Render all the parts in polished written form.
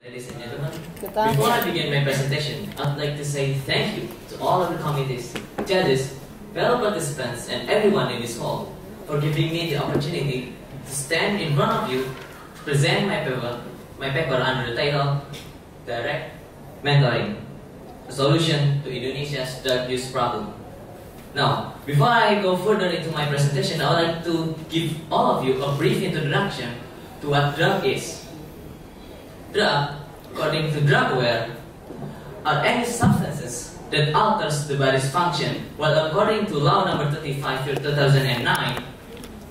Ladies and gentlemen, before I begin my presentation, I'd like to say thank you to all of the committees, judges, fellow participants, and everyone in this hall for giving me the opportunity to stand in front of you to present my paper under the title Direct Mentoring, a solution to Indonesia's drug use problem. Now, before I go further into my presentation, I would like to give all of you a brief introduction to what drug is. Drug, according to DrugAware, are any substances that alters the body's function, while according to Law Number 35/2009,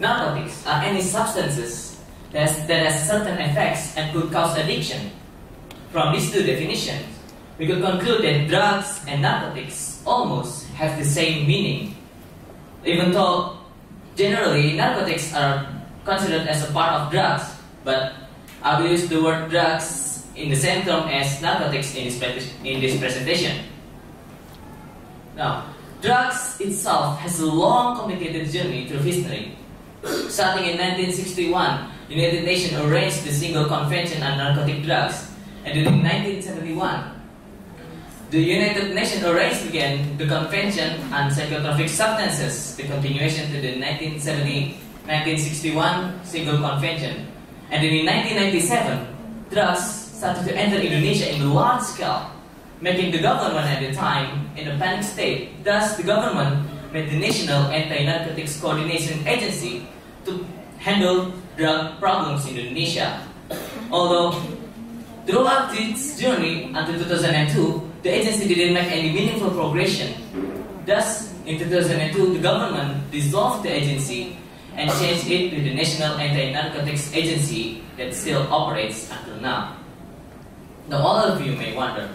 narcotics are any substances that has certain effects and could cause addiction. From these two definitions, we could conclude that drugs and narcotics almost have the same meaning, even though generally narcotics are considered as a part of drugs, but I will use the word drugs in the same term as narcotics in this presentation. Now, drugs itself has a long, complicated journey through history. Starting in 1961, the United Nations arranged the Single Convention on Narcotic Drugs, and during 1971, the United Nations arranged again the Convention on Psychotropic Substances, the continuation to the 1961 Single Convention. And in 1997, drugs started to enter Indonesia in a large scale, making the government at the time in a panic state. Thus, the government made the National Anti-Narcotics Coordination Agency to handle drug problems in Indonesia. Although, throughout its journey until 2002, the agency didn't make any meaningful progression. Thus, in 2002, the government dissolved the agency and changed it to the National Anti-Narcotics Agency that still operates until now. Now all of you may wonder,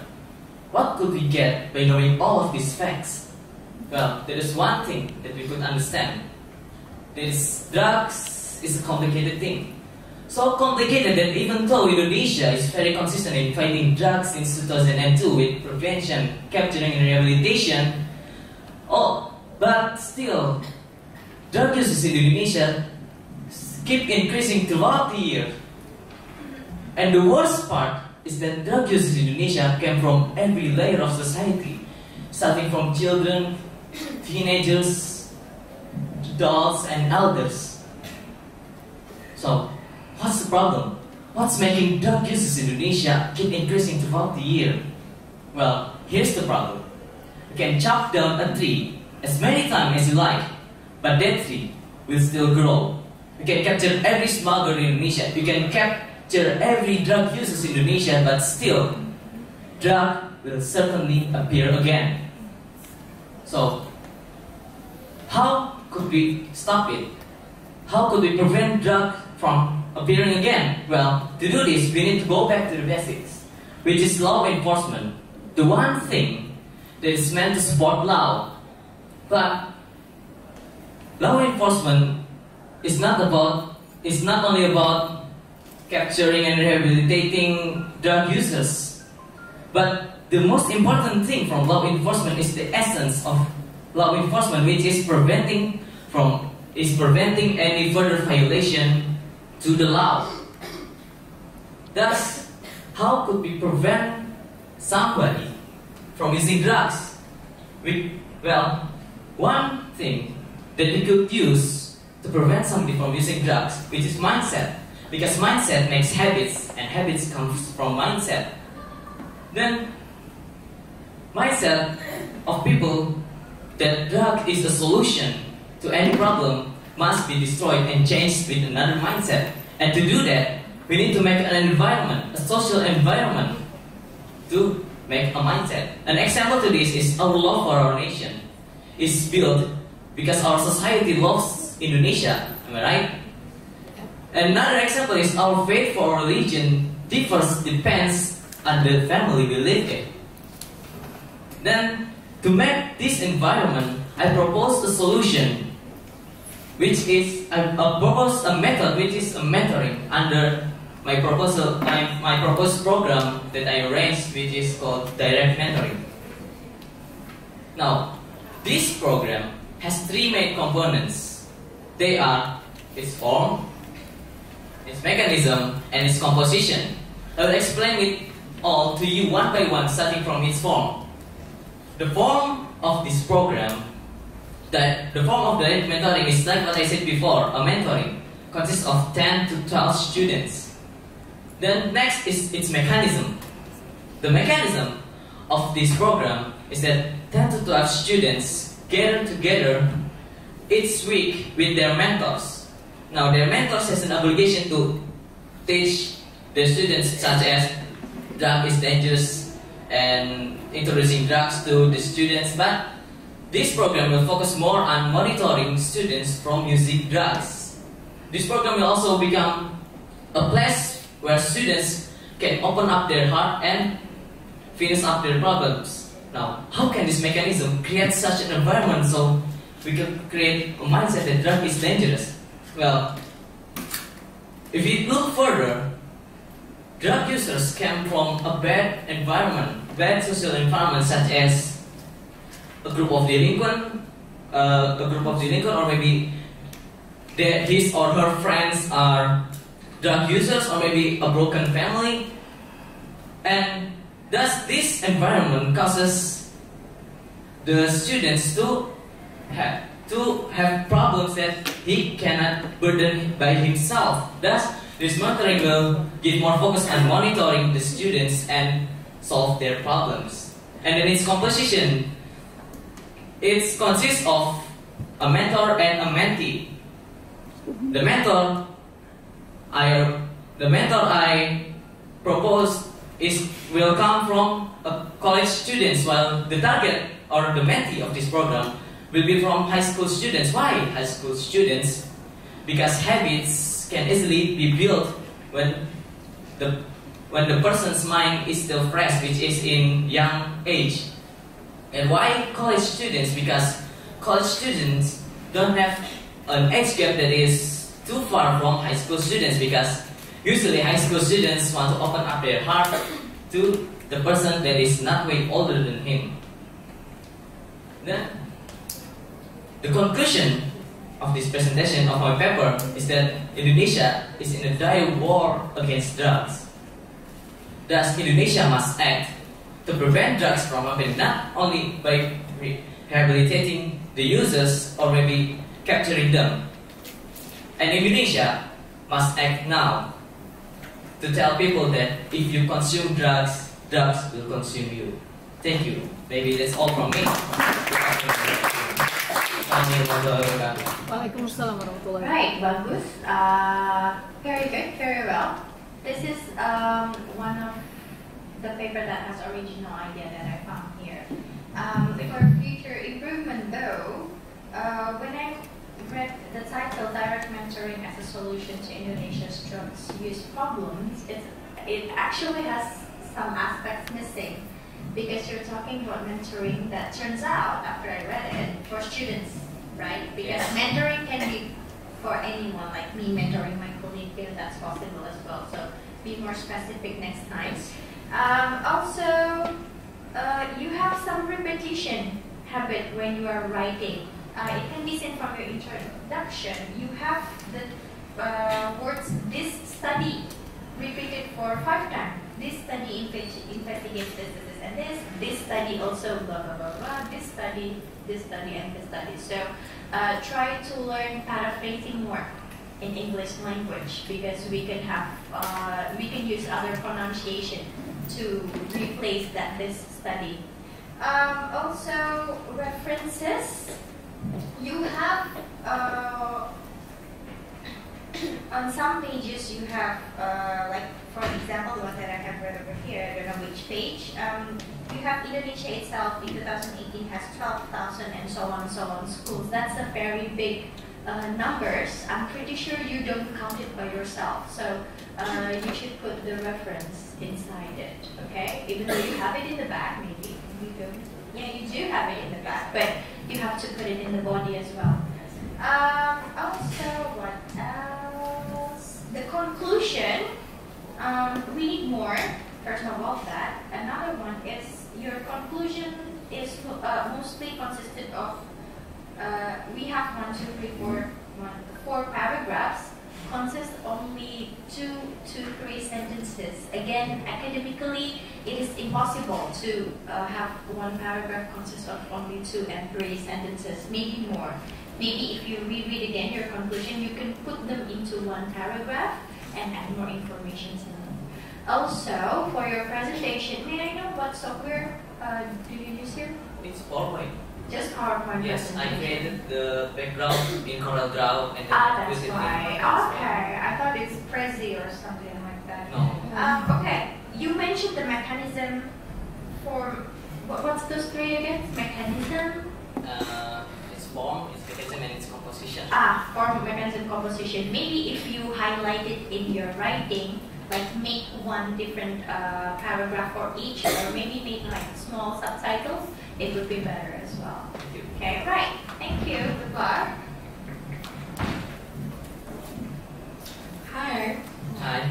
what could we get by knowing all of these facts? Well, there is one thing that we could understand. Drugs is a complicated thing. So complicated that even though Indonesia is very consistent in fighting drugs since 2002 with prevention, capturing and rehabilitation, but still, drug uses in Indonesia keep increasing throughout the year. And the worst part is that drug uses in Indonesia came from every layer of society, starting from children, teenagers, adults, and elders. So, what's the problem? What's making drug uses in Indonesia keep increasing throughout the year? Well, here's the problem. You can chop down a tree as many times as you like, but that tree will still grow. You can capture every smuggler in Indonesia. You can capture every drug user in Indonesia, but still, drug will certainly appear again. So, how could we stop it? How could we prevent drug from appearing again? Well, to do this, we need to go back to the basics, which is law enforcement. The one thing that is meant to support law, but law enforcement is not only about capturing and rehabilitating drug users, but the most important thing from law enforcement is the essence of law enforcement, which is preventing any further violation to the law. Thus, how could we prevent somebody from using drugs? Well, one thing that we could use to prevent somebody from using drugs, which is mindset, because mindset makes habits, and habits comes from mindset. Then, mindset of people that drug is a solution to any problem must be destroyed and changed with another mindset. And to do that, we need to make an environment, a social environment, to make a mindset. An example to this is our love for our nation is built because our society loves Indonesia, am I right? Another example is our faith for our religion depends on the family we live in. Then, to make this environment, I propose a solution, which is I propose a method which is a mentoring under my proposed program that I arranged, which is called Direct Mentoring. Now, this program has three main components. They are its form, its mechanism, and its composition. I will explain it all to you one by one, starting from its form. The form of this program, the form of the mentoring is like what I said before, a mentoring consists of 10 to 12 students. Then next is its mechanism. The mechanism of this program is that 10 to 12 students gather together each week with their mentors. Now their mentors has an obligation to teach the students such as drug is dangerous and introducing drugs to the students, but this program will focus more on monitoring students from using drugs. This program will also become a place where students can open up their heart and finish up their problems. Now, how can this mechanism create such an environment so we can create a mindset that drug is dangerous? Well, if we look further, drug users came from a bad environment, bad social environment, such as a group of delinquent, or maybe his or her friends are drug users, or maybe a broken family, and thus this environment causes the students to have problems that he cannot burden by himself. Thus, this mentoring will give more focus on monitoring the students and solve their problems. And in its composition, it consists of a mentor and a mentee. The mentor I propose will come from college students, while the target or the mentee of this program will be from high school students. Why high school students? Because habits can easily be built when the person's mind is still fresh, which is in young age. And why college students? Because college students don't have an age gap that is too far from high school students, because usually high school students want to open up their heart to the person that is not way older than him. Then, the conclusion of this presentation of my paper is that Indonesia is in a dire war against drugs. Thus, Indonesia must act to prevent drugs from happening, not only by rehabilitating the users or maybe capturing them. And Indonesia must act now to tell people that if you consume drugs, drugs will consume you. Thank you. Maybe that's all from me. Waalaikumsalam warahmatullahi wabarakatuh. Right, bagus. Very good, very well. This is one of the paper that has original idea that I found here. For future improvement though, when I read the title Direct Mentoring as a Solution to Indonesia's Drugs Use Problems, it actually has some aspects missing, because you're talking about mentoring that turns out, after I read it, for students, right? Because mentoring can be for anyone, like me mentoring my colleague, if that's possible as well. So be more specific next time. Also, you have some repetition habit when you are writing. It can be seen from your introduction. You have the words "this study" repeated for 5 times. This study investigates this, and this study also blah blah blah blah. This study, and this study. So try to learn paraphrasing more in English language, because we can use other pronunciation to replace this study. Also references. You have on some pages you have like, for example, the one that I have read over here, I don't know which page. You have Indonesia itself in 2018 has 12,000 and so on schools. That's a very big numbers. I'm pretty sure you don't count it by yourself, so you should put the reference inside it, okay? Even though you have it in the back, maybe you don't. Yeah, you do have it in the back, but you have to put it in the body as well. Also, what else? The conclusion, we need more. First of all, that. Another one is your conclusion is mostly consisted of, we have 4 paragraphs, consist only 2 to 3 sentences sentences. Again, academically, it is impossible to have one paragraph consist of only 2 and 3 sentences, maybe more. Maybe if you reread again your conclusion, you can put them into one paragraph and add more information in them. Also, for your presentation, may I know what software do you use here? It's PowerPoint. Just PowerPoint. Yes, I created the background in CorelDRAW and then that's put it why. in. Okay, I thought it's Prezi or something like that. No. Okay, you mentioned the mechanism for what's those 3 again? Mechanism. It's form, it's mechanism, and it's composition. Form, mechanism, composition. Maybe if you highlight it in your writing, like make one different paragraph for each, or maybe make like small subtitles, it would be better as well. Thank you. Okay, right. Thank you. Good luck. Hi. Hi.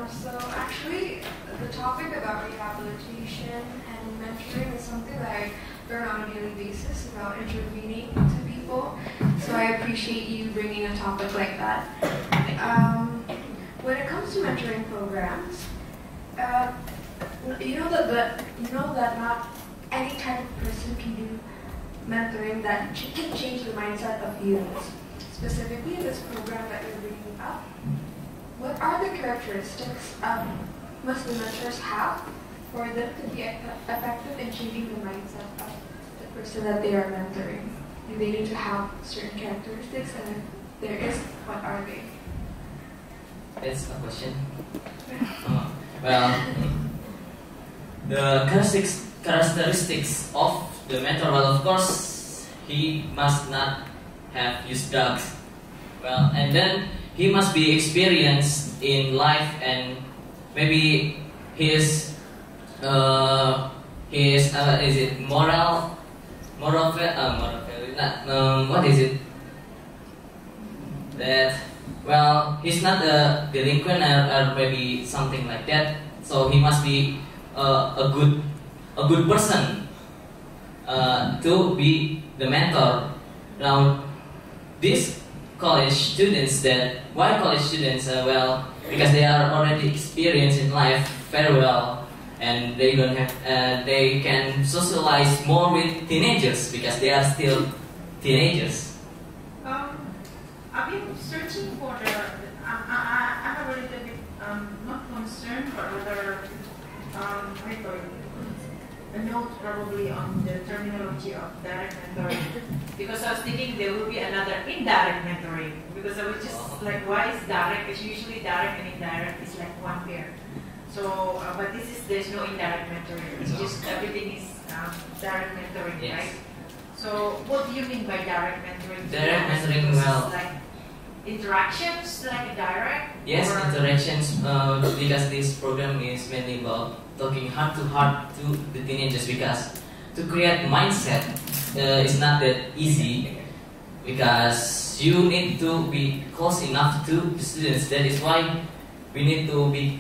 So actually, the topic about rehabilitation and mentoring is something that I learn on a daily basis about intervening to people. So I appreciate you bringing a topic like that. When it comes to mentoring programs, you know that not any type of person can do mentoring that can change the mindset of youths. Specifically, in this program that you're bringing up, what are the characteristics must the mentors have for them to be effective in changing the mindset of the person that they are mentoring? Do they need to have certain characteristics, and if there is, what are they? That's a question. Well, the characteristics of the mentor, well, of course, he must not have used drugs. Well, and then he must be experienced in life, and maybe his is it moral value? What is it? That, well, he's not a delinquent or maybe something like that. So he must be a good person to be the mentor. Now, these college students, why college students? Well, because they are already experienced in life very well, and they don't have they can socialize more with teenagers because they are still teenagers. I've been searching for I have a little bit not concerned, but rather a note probably on the terminology of direct mentoring, because I was thinking there will be another indirect mentoring, because I was just like, why is direct? Because usually direct and indirect is like one pair. So, but there's no indirect mentoring. It's just everything is direct mentoring, Yes. right? So, what do you mean by direct mentoring? Direct mentoring, Because well, it's like interactions, like a direct. yes, or interactions. Because this program is mainly about talking heart to heart to the teenagers. Because to create mindset is not that easy. Because you need to be close enough to the students. That is why we need to be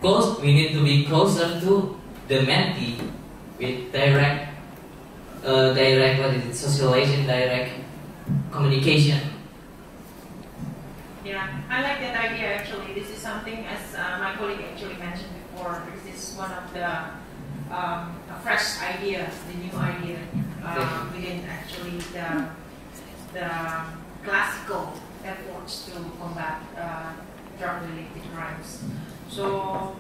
close. We need to be closer to the mentee with direct what is it? Socialization, direct communication. Yeah, I like that idea actually. This is something, as my colleague actually mentioned before, this is one of the a fresh idea, the new idea within actually the classical efforts to combat drug-related crimes. So